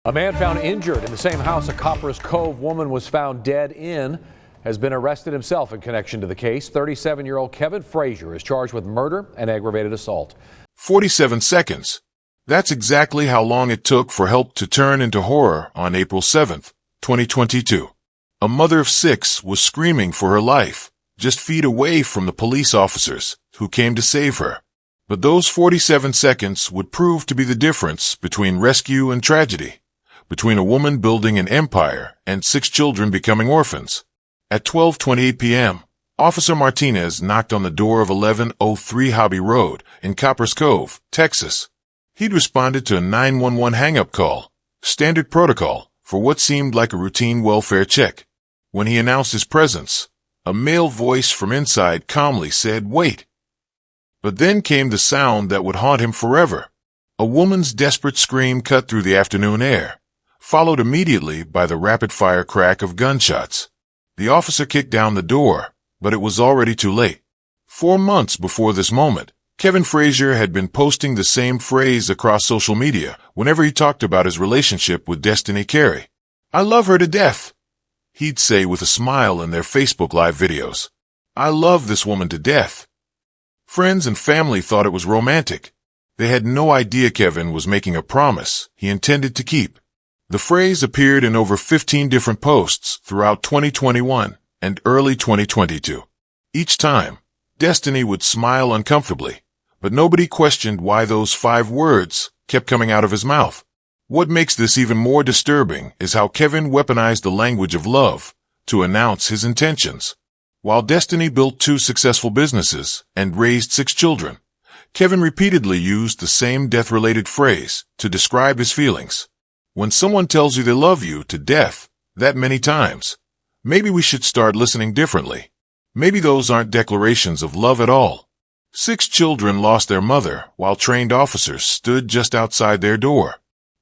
A man found injured in the same house a Copper's Cove woman was found dead in has been arrested himself in connection to the case. 37-year-old Kevin Frazier is charged with murder and aggravated assault. 47 seconds. That's exactly how long it took for help to turn into horror on April 7th, 2022. A mother of 6 was screaming for her life, just feet away from the police officers who came to save her. But those 47 seconds would prove to be the difference between rescue and tragedy, between a woman building an empire and 6 children becoming orphans. At 12:28 p.m., Officer Martinez knocked on the door of 1103 Hobby Road in Copper's Cove, Texas. He'd responded to a 911 hang-up call, standard protocol for what seemed like a routine welfare check. When he announced his presence, a male voice from inside calmly said, "Wait." But then came the sound that would haunt him forever. A woman's desperate scream cut through the afternoon air, followed immediately by the rapid-fire crack of gunshots. The officer kicked down the door, but it was already too late. 4 months before this moment, Kevin Frazier had been posting the same phrase across social media whenever he talked about his relationship with Destiney Carey. "I love her to death," he'd say with a smile in their Facebook Live videos. "I love this woman to death." Friends and family thought it was romantic. They had no idea Kevin was making a promise he intended to keep. The phrase appeared in over 15 different posts throughout 2021 and early 2022. Each time, Destiney would smile uncomfortably, but nobody questioned why those 5 words kept coming out of his mouth. What makes this even more disturbing is how Kevin weaponized the language of love to announce his intentions. While Destiney built 2 successful businesses and raised 6 children, Kevin repeatedly used the same death-related phrase to describe his feelings. When someone tells you they love you to death that many times, maybe we should start listening differently. Maybe those aren't declarations of love at all. 6 children lost their mother while trained officers stood just outside their door.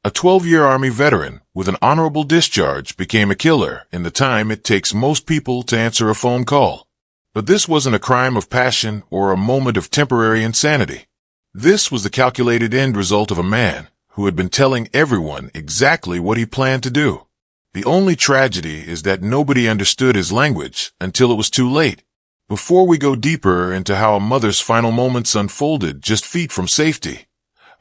A 12-year Army veteran with an honorable discharge became a killer in the time it takes most people to answer a phone call. But this wasn't a crime of passion or a moment of temporary insanity. This was the calculated end result of a man who had been telling everyone exactly what he planned to do. The only tragedy is that nobody understood his language until it was too late. Before we go deeper into how a mother's final moments unfolded just feet from safety,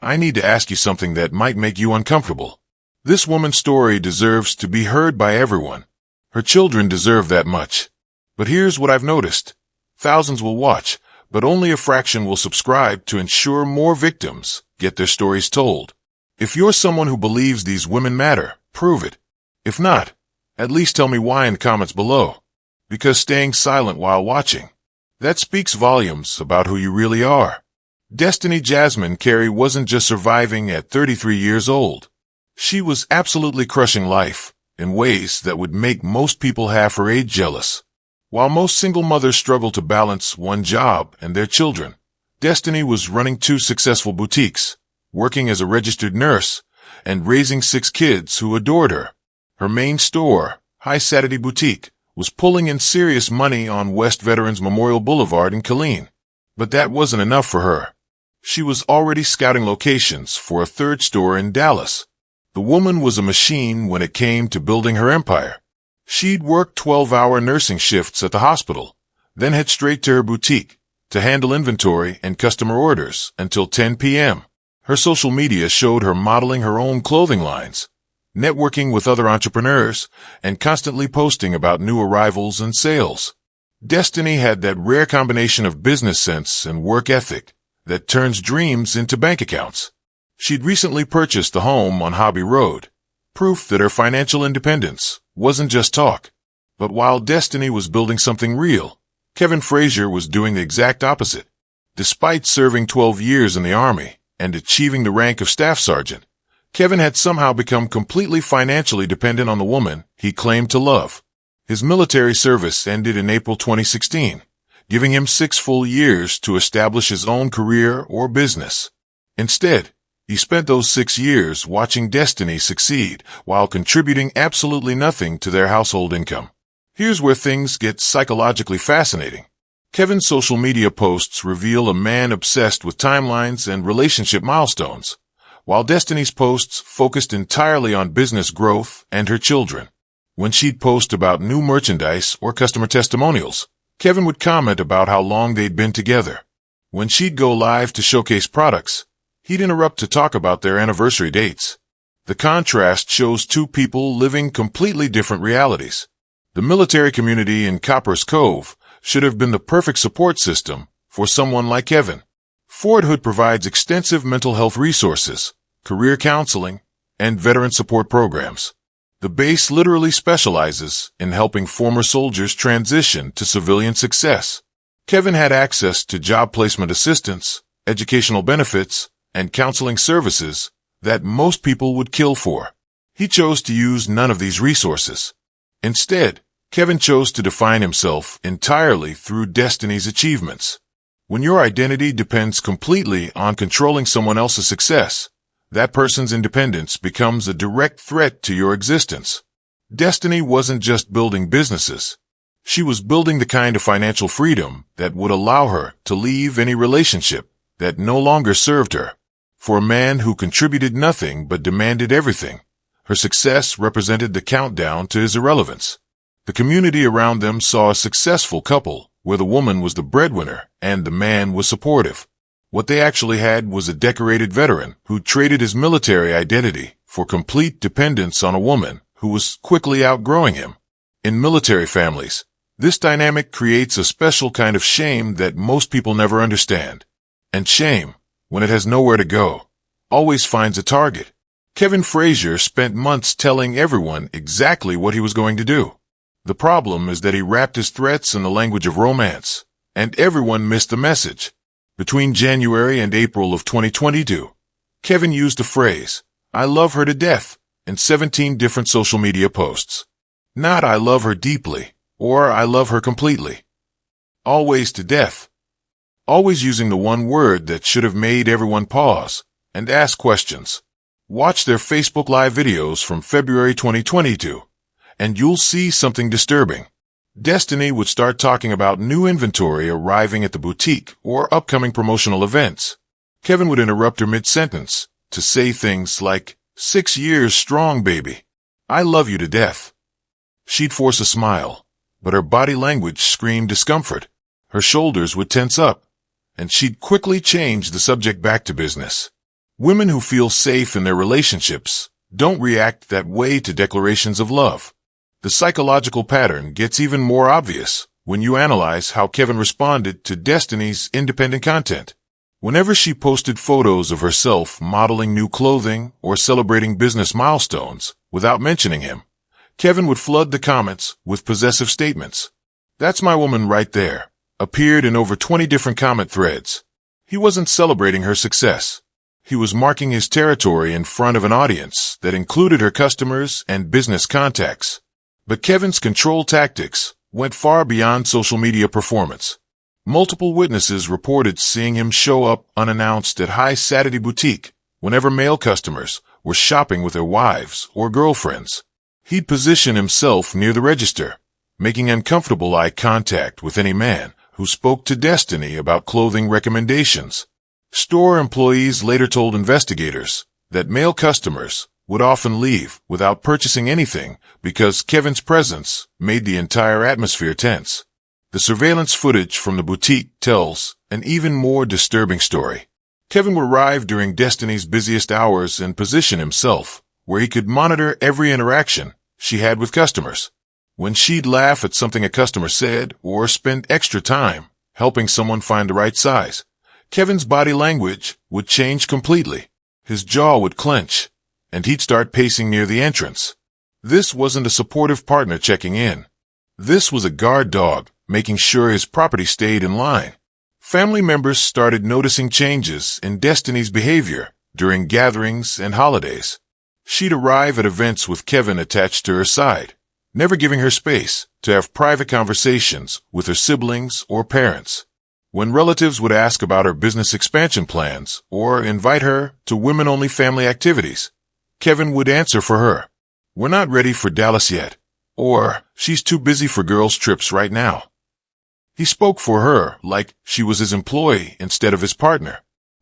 I need to ask you something that might make you uncomfortable. This woman's story deserves to be heard by everyone. Her children deserve that much. But here's what I've noticed. Thousands will watch, but only a fraction will subscribe to ensure more victims get their stories told. If you're someone who believes these women matter, prove it. If not, at least tell me why in the comments below. Because staying silent while watching, that speaks volumes about who you really are. Destiney Jasmine Carey wasn't just surviving at 33 years old. She was absolutely crushing life in ways that would make most people half her age jealous. While most single mothers struggle to balance one job and their children, Destiney was running 2 successful boutiques, working as a registered nurse, and raising 6 kids who adored her. Her main store, High Saturday Boutique, was pulling in serious money on West Veterans Memorial Boulevard in Killeen. But that wasn't enough for her. She was already scouting locations for a 3rd store in Dallas. The woman was a machine when it came to building her empire. She'd work 12-hour nursing shifts at the hospital, then head straight to her boutique to handle inventory and customer orders until 10 p.m. Her social media showed her modeling her own clothing lines, networking with other entrepreneurs, and constantly posting about new arrivals and sales. Destiney had that rare combination of business sense and work ethic that turns dreams into bank accounts. She'd recently purchased a home on Hobby Road, proof that her financial independence wasn't just talk. But while Destiney was building something real, Kevin Frazier was doing the exact opposite. Despite serving 12 years in the Army and achieving the rank of staff sergeant, Kevin had somehow become completely financially dependent on the woman he claimed to love. His military service ended in April 2016, giving him 6 full years to establish his own career or business. Instead, he spent those 6 years watching Destiney succeed while contributing absolutely nothing to their household income. Here's where things get psychologically fascinating. Kevin's social media posts reveal a man obsessed with timelines and relationship milestones, while Destiney's posts focused entirely on business growth and her children. When she'd post about new merchandise or customer testimonials, Kevin would comment about how long they'd been together. When she'd go live to showcase products, he'd interrupt to talk about their anniversary dates. The contrast shows two people living completely different realities. The military community in Copper's Cove should have been the perfect support system for someone like Kevin. Fort Hood provides extensive mental health resources, career counseling, and veteran support programs. The base literally specializes in helping former soldiers transition to civilian success. Kevin had access to job placement assistance, educational benefits, and counseling services that most people would kill for. He chose to use none of these resources. Instead, Kevin chose to define himself entirely through Destiney's achievements. When your identity depends completely on controlling someone else's success, that person's independence becomes a direct threat to your existence. Destiney wasn't just building businesses. She was building the kind of financial freedom that would allow her to leave any relationship that no longer served her. For a man who contributed nothing but demanded everything, her success represented the countdown to his irrelevance. The community around them saw a successful couple where the woman was the breadwinner and the man was supportive. What they actually had was a decorated veteran who traded his military identity for complete dependence on a woman who was quickly outgrowing him. In military families, this dynamic creates a special kind of shame that most people never understand. And shame, when it has nowhere to go, always finds a target. Kevin Frazier spent months telling everyone exactly what he was going to do. The problem is that he wrapped his threats in the language of romance, and everyone missed the message. Between January and April of 2022, Kevin used the phrase, "I love her to death," in 17 different social media posts. Not "I love her deeply," or "I love her completely." Always to death. Always using the one word that should have made everyone pause and ask questions. Watch their Facebook Live videos from February 2022, and you'll see something disturbing. Destiney would start talking about new inventory arriving at the boutique or upcoming promotional events. Kevin would interrupt her mid-sentence to say things like, "6 years strong, baby. I love you to death." She'd force a smile, but her body language screamed discomfort. Her shoulders would tense up, and she'd quickly change the subject back to business. Women who feel safe in their relationships don't react that way to declarations of love. The psychological pattern gets even more obvious when you analyze how Kevin responded to Destiney's independent content. Whenever she posted photos of herself modeling new clothing or celebrating business milestones without mentioning him, Kevin would flood the comments with possessive statements. "That's my woman right there," appeared in over 20 different comment threads. He wasn't celebrating her success. He was marking his territory in front of an audience that included her customers and business contacts. But Kevin's control tactics went far beyond social media performance. Multiple witnesses reported seeing him show up unannounced at High Saturday Boutique whenever male customers were shopping with their wives or girlfriends. He'd position himself near the register, making uncomfortable eye contact with any man who spoke to Destiney about clothing recommendations. Store employees later told investigators that male customers would often leave without purchasing anything because Kevin's presence made the entire atmosphere tense. The surveillance footage from the boutique tells an even more disturbing story. Kevin would arrive during Destiney's busiest hours and position himself where he could monitor every interaction she had with customers. When she'd laugh at something a customer said or spend extra time helping someone find the right size, Kevin's body language would change completely. His jaw would clench, and he'd start pacing near the entrance. This wasn't a supportive partner checking in. This was a guard dog making sure his property stayed in line. Family members started noticing changes in Destiney's behavior during gatherings and holidays. She'd arrive at events with Kevin attached to her side, never giving her space to have private conversations with her siblings or parents. When relatives would ask about her business expansion plans or invite her to women-only family activities, Kevin would answer for her, "We're not ready for Dallas yet," or "She's too busy for girls' trips right now." He spoke for her like she was his employee instead of his partner.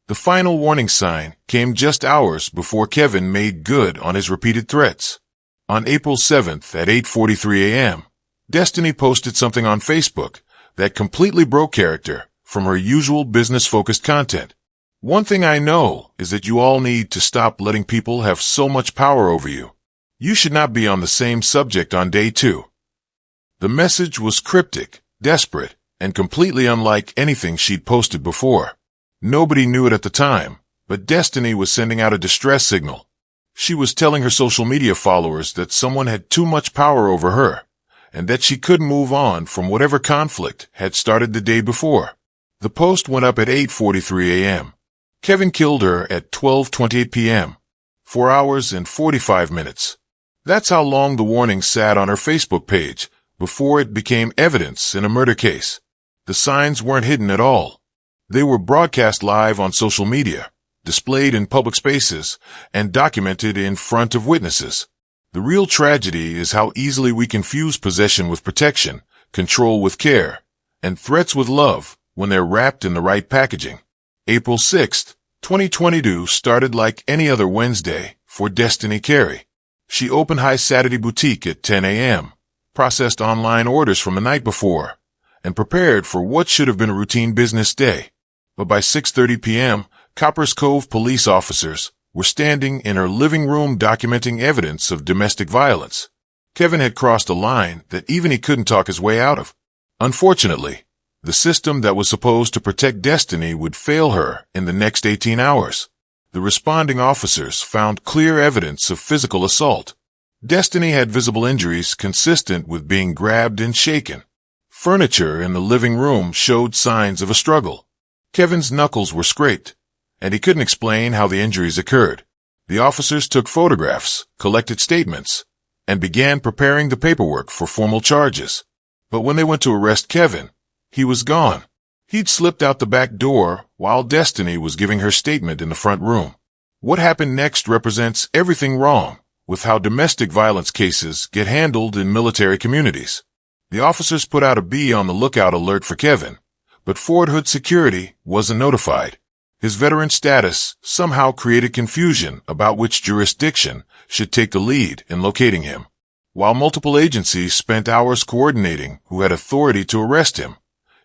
The final warning sign came just hours before Kevin made good on his repeated threats. On April 7th at 8:43 a.m., Destiney posted something on Facebook that completely broke character from her usual business-focused content. "One thing I know is that you all need to stop letting people have so much power over you. You should not be on the same subject on day 2. The message was cryptic, desperate, and completely unlike anything she'd posted before. Nobody knew it at the time, but Destiney was sending out a distress signal. She was telling her social media followers that someone had too much power over her, and that she couldn't move on from whatever conflict had started the day before. The post went up at 8:43 a.m. Kevin killed her at 12:28 p.m. 4 hours and 45 minutes. That's how long the warning sat on her Facebook page before it became evidence in a murder case. The signs weren't hidden at all. They were broadcast live on social media, displayed in public spaces, and documented in front of witnesses. The real tragedy is how easily we confuse possession with protection, control with care, and threats with love when they're wrapped in the right packaging. April 6th, 2022 started like any other Wednesday for Destiney Carey. She opened High Saturday Boutique at 10 a.m., processed online orders from the night before, and prepared for what should have been a routine business day. But by 6:30 p.m., Coppers Cove police officers were standing in her living room documenting evidence of domestic violence. Kevin had crossed a line that even he couldn't talk his way out of. Unfortunately, the system that was supposed to protect Destiney would fail her in the next 18 hours. The responding officers found clear evidence of physical assault. Destiney had visible injuries consistent with being grabbed and shaken. Furniture in the living room showed signs of a struggle. Kevin's knuckles were scraped, and he couldn't explain how the injuries occurred. The officers took photographs, collected statements, and began preparing the paperwork for formal charges. But when they went to arrest Kevin, he was gone. He'd slipped out the back door while Destiney was giving her statement in the front room. What happened next represents everything wrong with how domestic violence cases get handled in military communities. The officers put out a be on the lookout alert for Kevin, but Fort Hood Security wasn't notified. His veteran status somehow created confusion about which jurisdiction should take the lead in locating him. While multiple agencies spent hours coordinating who had authority to arrest him,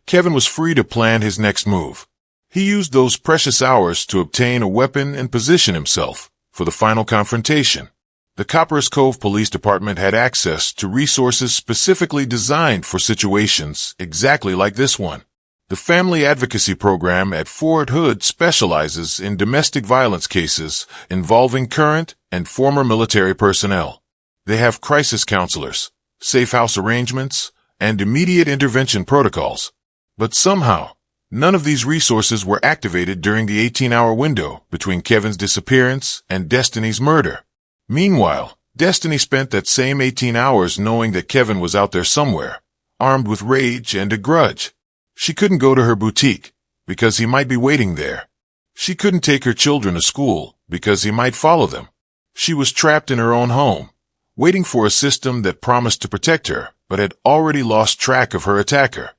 Kevin was free to plan his next move. He used those precious hours to obtain a weapon and position himself for the final confrontation. The Coppers Cove Police Department had access to resources specifically designed for situations exactly like this one. The Family Advocacy Program at Fort Hood specializes in domestic violence cases involving current and former military personnel. They have crisis counselors, safe house arrangements, and immediate intervention protocols. But somehow, none of these resources were activated during the 18-hour window between Kevin's disappearance and Destiney's murder. Meanwhile, Destiney spent that same 18 hours knowing that Kevin was out there somewhere, armed with rage and a grudge. She couldn't go to her boutique because he might be waiting there. She couldn't take her children to school because he might follow them. She was trapped in her own home, waiting for a system that promised to protect her but had already lost track of her attacker.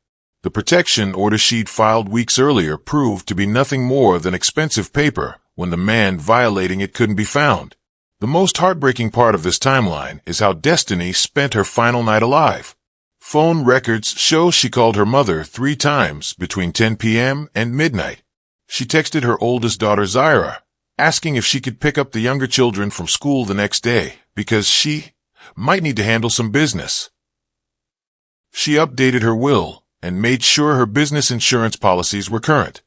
The protection order she'd filed weeks earlier proved to be nothing more than expensive paper when the man violating it couldn't be found. The most heartbreaking part of this timeline is how Destiney spent her final night alive. Phone records show she called her mother 3 times between 10 p.m. and midnight. She texted her oldest daughter Zyra, asking if she could pick up the younger children from school the next day because she might need to handle some business. She updated her will and made sure her business insurance policies were current.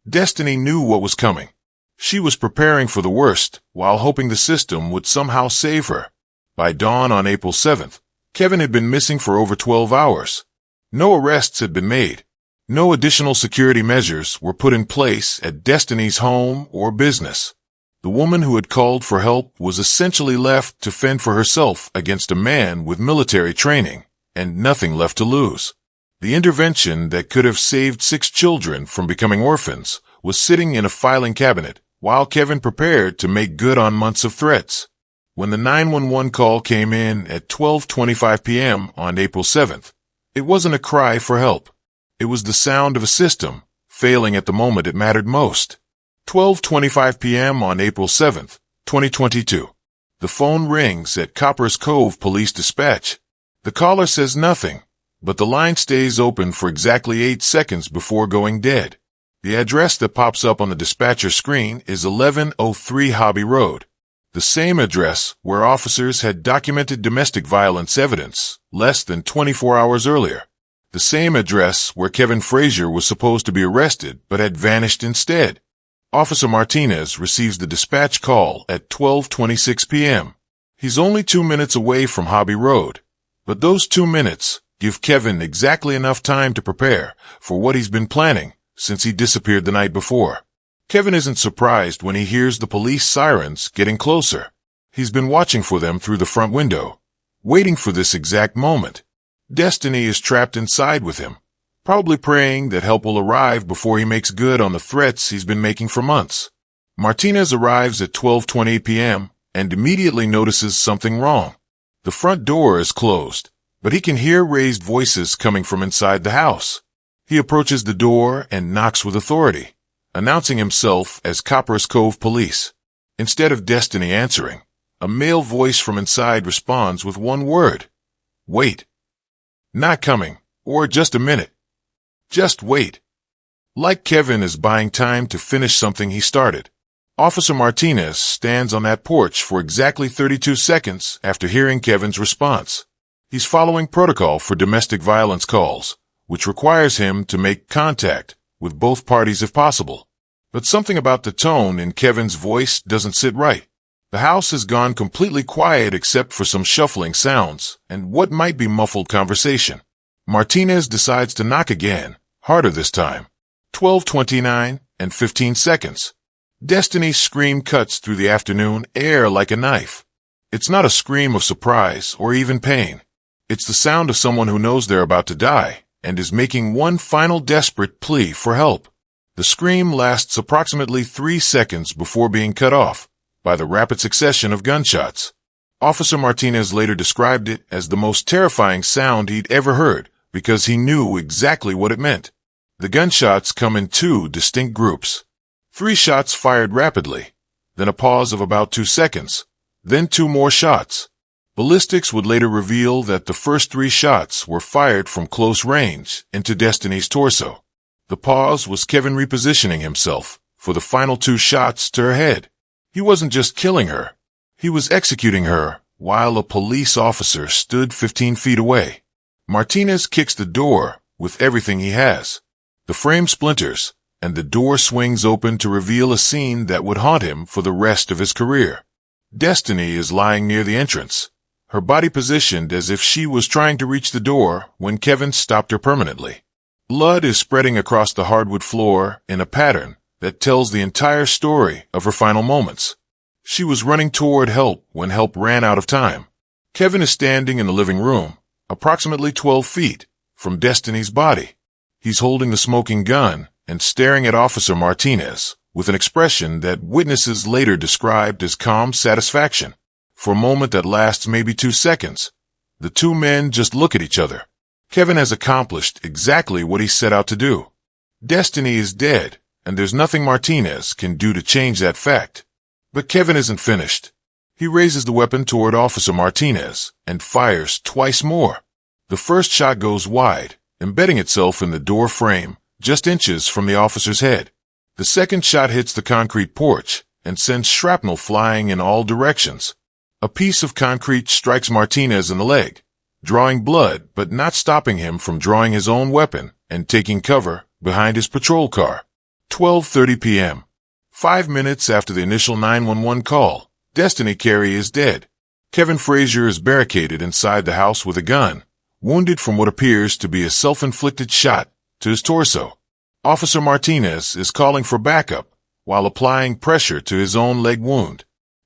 Destiney knew what was coming. She was preparing for the worst while hoping the system would somehow save her. By dawn on April 7th, Kevin had been missing for over 12 hours. No arrests had been made. No additional security measures were put in place at Destiney's home or business. The woman who had called for help was essentially left to fend for herself against a man with military training and nothing left to lose. The intervention that could have saved 6 children from becoming orphans was sitting in a filing cabinet while Kevin prepared to make good on months of threats. When the 911 call came in at 12:25 p.m. on April 7th, it wasn't a cry for help. It was the sound of a system failing at the moment it mattered most. 12:25 p.m. on April 7th, 2022. The phone rings at Copper's Cove Police Dispatch. The caller says nothing, but the line stays open for exactly 8 seconds before going dead. The address that pops up on the dispatcher screen is 1103 Hobby Road, the same address where officers had documented domestic violence evidence less than 24 hours earlier. The same address where Kevin Frazier was supposed to be arrested but had vanished instead. Officer Martinez receives the dispatch call at 12:26 p.m. He's only 2 minutes away from Hobby Road, but those 2 minutes give Kevin exactly enough time to prepare for what he's been planning since he disappeared the night before. Kevin isn't surprised when he hears the police sirens getting closer. He's been watching for them through the front window, waiting for this exact moment. Destiney is trapped inside with him, probably praying that help will arrive before he makes good on the threats he's been making for months. Martinez arrives at 12:28 p.m. and immediately notices something wrong. The front door is closed, but he can hear raised voices coming from inside the house. He approaches the door and knocks with authority, announcing himself as Copper's Cove Police. Instead of Destiney answering, a male voice from inside responds with one word: "Wait." Not coming, or just a minute. Just wait. Like Kevin is buying time to finish something he started. Officer Martinez stands on that porch for exactly 32 seconds after hearing Kevin's response. He's following protocol for domestic violence calls, which requires him to make contact with both parties if possible. But something about the tone in Kevin's voice doesn't sit right. The house has gone completely quiet except for some shuffling sounds and what might be muffled conversation. Martinez decides to knock again, harder this time. 12:29 and 15 seconds. Destiney's scream cuts through the afternoon air like a knife. It's not a scream of surprise or even pain. It's the sound of someone who knows they're about to die and is making one final desperate plea for help. The scream lasts approximately 3 seconds before being cut off by the rapid succession of gunshots. Officer Martinez later described it as the most terrifying sound he'd ever heard because he knew exactly what it meant. The gunshots come in 2 distinct groups. 3 shots fired rapidly, then a pause of about 2 seconds, then 2 more shots. Ballistics would later reveal that the first 3 shots were fired from close range into Destiney's torso. The pause was Kevin repositioning himself for the final 2 shots to her head. He wasn't just killing her. He was executing her while a police officer stood 15 feet away. Martinez kicks the door with everything he has. The frame splinters, and the door swings open to reveal a scene that would haunt him for the rest of his career. Destiney is lying near the entrance, her body positioned as if she was trying to reach the door when Kevin stopped her permanently. Blood is spreading across the hardwood floor in a pattern that tells the entire story of her final moments. She was running toward help when help ran out of time. Kevin is standing in the living room, approximately 12 feet from Destiney's body. He's holding the smoking gun and staring at Officer Martinez with an expression that witnesses later described as calm satisfaction. For a moment that lasts maybe 2 seconds, the 2 men just look at each other. Kevin has accomplished exactly what he set out to do. Destiney is dead, and there's nothing Martinez can do to change that fact. But Kevin isn't finished. He raises the weapon toward Officer Martinez and fires twice more. The first shot goes wide, embedding itself in the door frame just inches from the officer's head. The second shot hits the concrete porch and sends shrapnel flying in all directions. A piece of concrete strikes Martinez in the leg, drawing blood but not stopping him from drawing his own weapon and taking cover behind his patrol car. 12:30 p.m. 5 minutes after the initial 911 call, Destiney Carey is dead. Kevin Frazier is barricaded inside the house with a gun, wounded from what appears to be a self-inflicted shot to his torso. Officer Martinez is calling for backup while applying pressure to his own leg wound.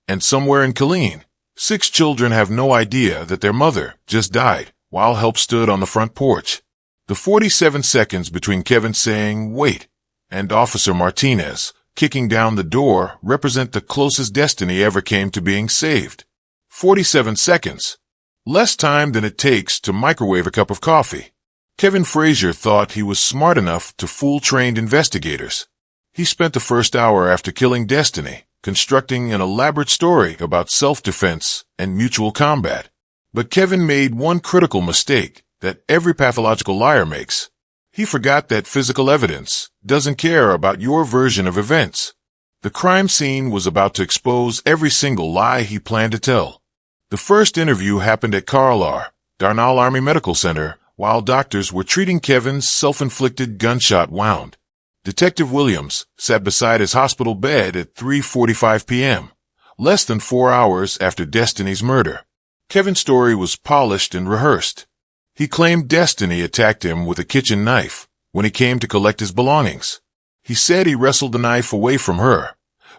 And somewhere in Killeen, 6 children have no idea that their mother just died while help stood on the front porch. The 47 seconds between Kevin saying, "Wait," and Officer Martinez kicking down the door represent the closest Destiney ever came to being saved. 47 seconds. Less time than it takes to microwave a cup of coffee. Kevin Frazier thought he was smart enough to fool trained investigators. He spent the first hour after killing Destiney constructing an elaborate story about self-defense and mutual combat. But Kevin made one critical mistake that every pathological liar makes. He forgot that physical evidence doesn't care about your version of events. The crime scene was about to expose every single lie he planned to tell. The first interview happened at Carey, Darnall Army Medical Center, while doctors were treating Kevin's self-inflicted gunshot wound. Detective Williams sat beside his hospital bed at 3:45 p.m., less than 4 hours after Destiney's murder. Kevin's story was polished and rehearsed. He claimed Destiney attacked him with a kitchen knife when he came to collect his belongings. He said he wrestled the knife away from her,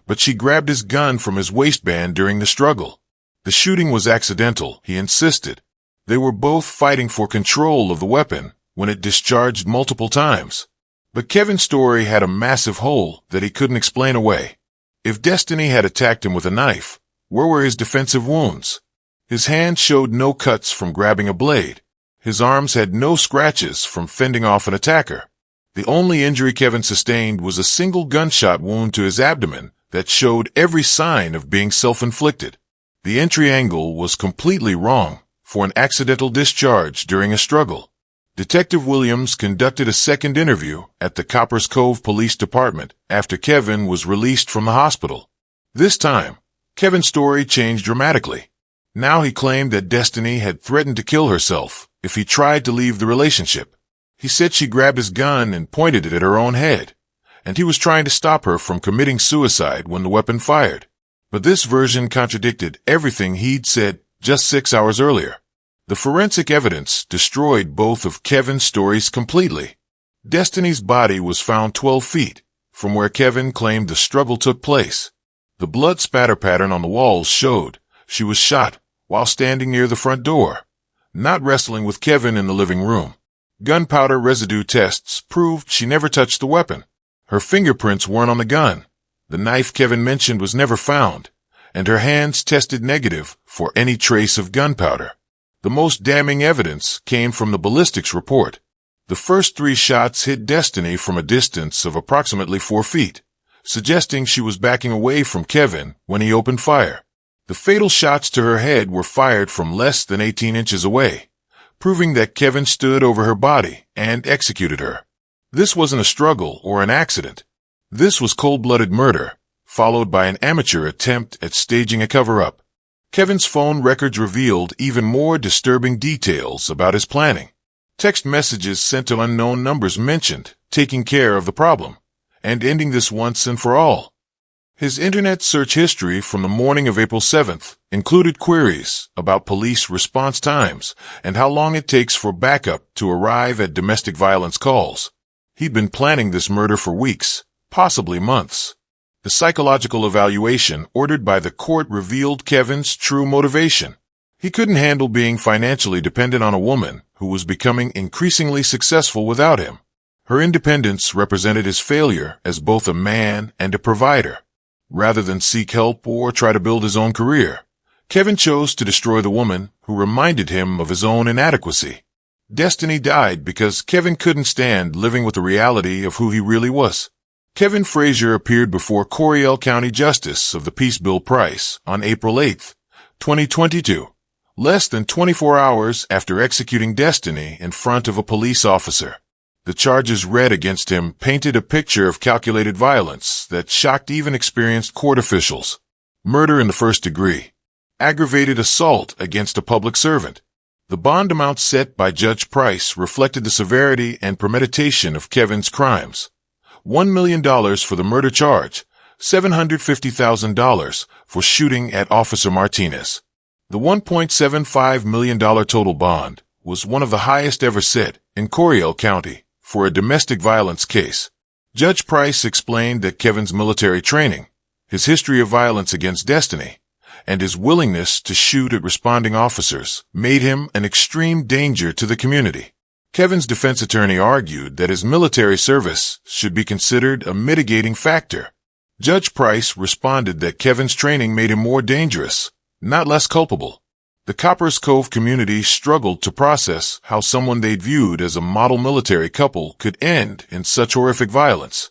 but she grabbed his gun from his waistband during the struggle. The shooting was accidental, he insisted. They were both fighting for control of the weapon when it discharged multiple times. But Kevin's story had a massive hole that he couldn't explain away. If Destiney had attacked him with a knife, where were his defensive wounds? His hands showed no cuts from grabbing a blade. His arms had no scratches from fending off an attacker. The only injury Kevin sustained was a single gunshot wound to his abdomen that showed every sign of being self-inflicted. The entry angle was completely wrong for an accidental discharge during a struggle. Detective Williams conducted a second interview at the Coppers Cove Police Department after Kevin was released from the hospital. This time, Kevin's story changed dramatically. Now he claimed that Destiney had threatened to kill herself if he tried to leave the relationship. He said she grabbed his gun and pointed it at her own head, and he was trying to stop her from committing suicide when the weapon fired. But this version contradicted everything he'd said just 6 hours earlier. The forensic evidence destroyed both of Kevin's stories completely. Destiney's body was found 12 feet from where Kevin claimed the struggle took place. The blood spatter pattern on the walls showed she was shot while standing near the front door, not wrestling with Kevin in the living room. Gunpowder residue tests proved she never touched the weapon. Her fingerprints weren't on the gun. The knife Kevin mentioned was never found, and her hands tested negative for any trace of gunpowder. The most damning evidence came from the ballistics report. The first 3 shots hit Destiney from a distance of approximately 4 feet, suggesting she was backing away from Kevin when he opened fire. The fatal shots to her head were fired from less than 18 inches away, proving that Kevin stood over her body and executed her. This wasn't a struggle or an accident. This was cold-blooded murder, followed by an amateur attempt at staging a cover-up. Kevin's phone records revealed even more disturbing details about his planning. Text messages sent to unknown numbers mentioned taking care of the problem and ending this once and for all. His internet search history from the morning of April 7th included queries about police response times and how long it takes for backup to arrive at domestic violence calls. He'd been planning this murder for weeks, possibly months. The psychological evaluation ordered by the court revealed Kevin's true motivation. He couldn't handle being financially dependent on a woman who was becoming increasingly successful without him. Her independence represented his failure as both a man and a provider. Rather than seek help or try to build his own career, Kevin chose to destroy the woman who reminded him of his own inadequacy. Destiney died because Kevin couldn't stand living with the reality of who he really was. Kevin Frazier appeared before Coryell County Justice of the Peace Bill Price on April 8, 2022, less than 24 hours after executing Destiney in front of a police officer. The charges read against him painted a picture of calculated violence that shocked even experienced court officials. Murder in the first degree. Aggravated assault against a public servant. The bond amount set by Judge Price reflected the severity and premeditation of Kevin's crimes. $1 million for the murder charge, $750,000 for shooting at Officer Martinez. The $1.75 million total bond was one of the highest ever set in Coryell County for a domestic violence case. Judge Price explained that Kevin's military training, his history of violence against Destiney, and his willingness to shoot at responding officers made him an extreme danger to the community. Kevin's defense attorney argued that his military service should be considered a mitigating factor. Judge Price responded that Kevin's training made him more dangerous, not less culpable. The Coppers Cove community struggled to process how someone they'd viewed as a model military couple could end in such horrific violence.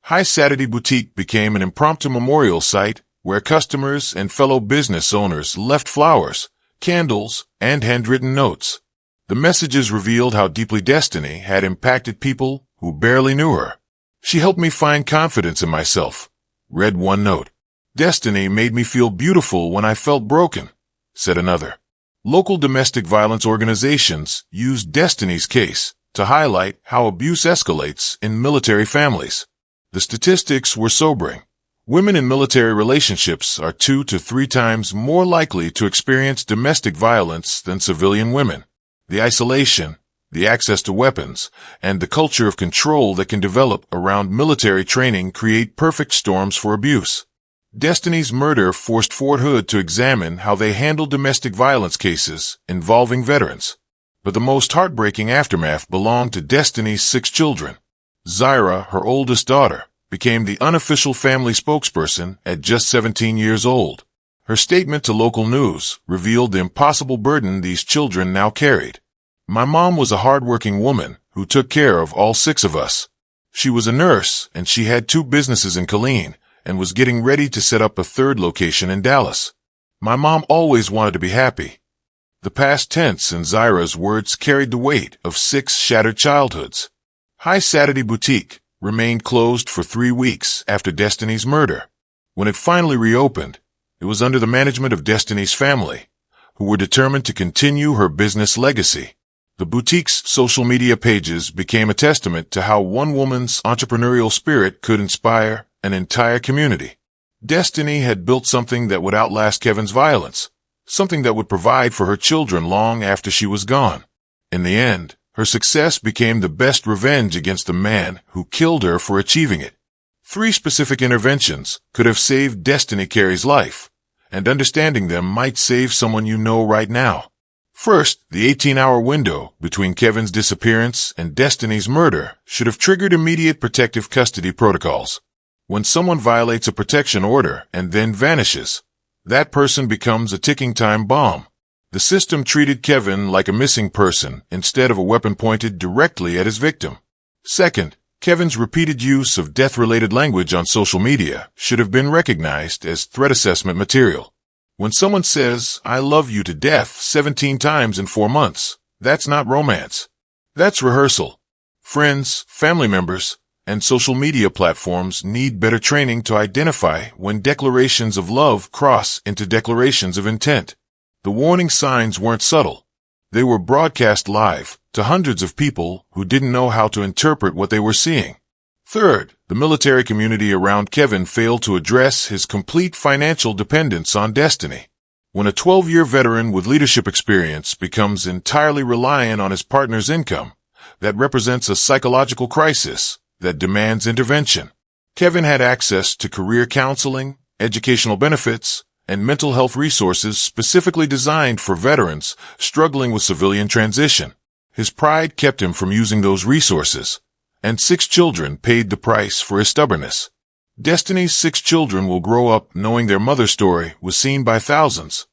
High Saturday Boutique became an impromptu memorial site where customers and fellow business owners left flowers, candles, and handwritten notes. The messages revealed how deeply Destiney had impacted people who barely knew her. She helped me find confidence in myself, read one note. Destiney made me feel beautiful when I felt broken, said another. Local domestic violence organizations used Destiney's case to highlight how abuse escalates in military families. The statistics were sobering. Women in military relationships are 2 to 3 times more likely to experience domestic violence than civilian women. The isolation, the access to weapons, and the culture of control that can develop around military training create perfect storms for abuse. Destiney's murder forced Fort Hood to examine how they handle domestic violence cases involving veterans. But the most heartbreaking aftermath belonged to Destiney's 6 children. Zyra, her oldest daughter, became the unofficial family spokesperson at just 17 years old. Her statement to local news revealed the impossible burden these children now carried. My mom was a hard-working woman who took care of all 6 of us. She was a nurse, and she had 2 businesses in Killeen and was getting ready to set up a 3rd location in Dallas. My mom always wanted to be happy. The past tense in Zyra's words carried the weight of 6 shattered childhoods. High Saturday Boutique remained closed for 3 weeks after Destiney's murder. When it finally reopened, it was under the management of Destiney's family, who were determined to continue her business legacy. The boutique's social media pages became a testament to how one woman's entrepreneurial spirit could inspire an entire community. Destiney had built something that would outlast Kevin's violence, something that would provide for her children long after she was gone. In the end, her success became the best revenge against the man who killed her for achieving it. 3 specific interventions could have saved Destiney Carey's life, and understanding them might save someone you know right now. First, the 18-hour window between Kevin's disappearance and Destiney's murder should have triggered immediate protective custody protocols. When someone violates a protection order and then vanishes, that person becomes a ticking time bomb. The system treated Kevin like a missing person instead of a weapon pointed directly at his victim. Second, Kevin's repeated use of death-related language on social media should have been recognized as threat assessment material. When someone says, "I love you to death" 17 times in 4 months, that's not romance. That's rehearsal. Friends, family members, and social media platforms need better training to identify when declarations of love cross into declarations of intent. The warning signs weren't subtle. They were broadcast live to hundreds of people who didn't know how to interpret what they were seeing. Third, the military community around Kevin failed to address his complete financial dependence on Destiney. When a 12-year veteran with leadership experience becomes entirely reliant on his partner's income, that represents a psychological crisis that demands intervention. Kevin had access to career counseling, educational benefits, and mental health resources specifically designed for veterans struggling with civilian transition. His pride kept him from using those resources, and 6 children paid the price for his stubbornness. Destiney's 6 children will grow up knowing their mother's story was seen by thousands,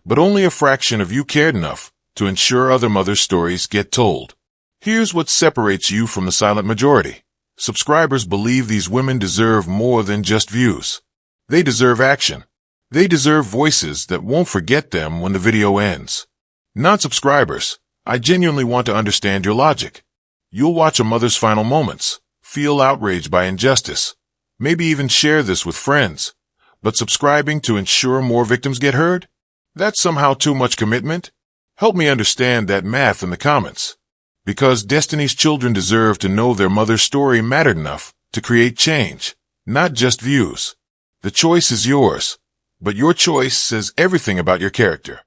but only a fraction of you cared enough to ensure other mothers' stories get told. Here's what separates you from the silent majority. Subscribers believe these women deserve more than just views. They deserve action. They deserve voices that won't forget them when the video ends. Non-subscribers, I genuinely want to understand your logic. You'll watch a mother's final moments, feel outraged by injustice, maybe even share this with friends, but subscribing to ensure more victims get heard? That's somehow too much commitment? Help me understand that math in the comments. Because Destiney's children deserve to know their mother's story mattered enough to create change, not just views. The choice is yours, but your choice says everything about your character.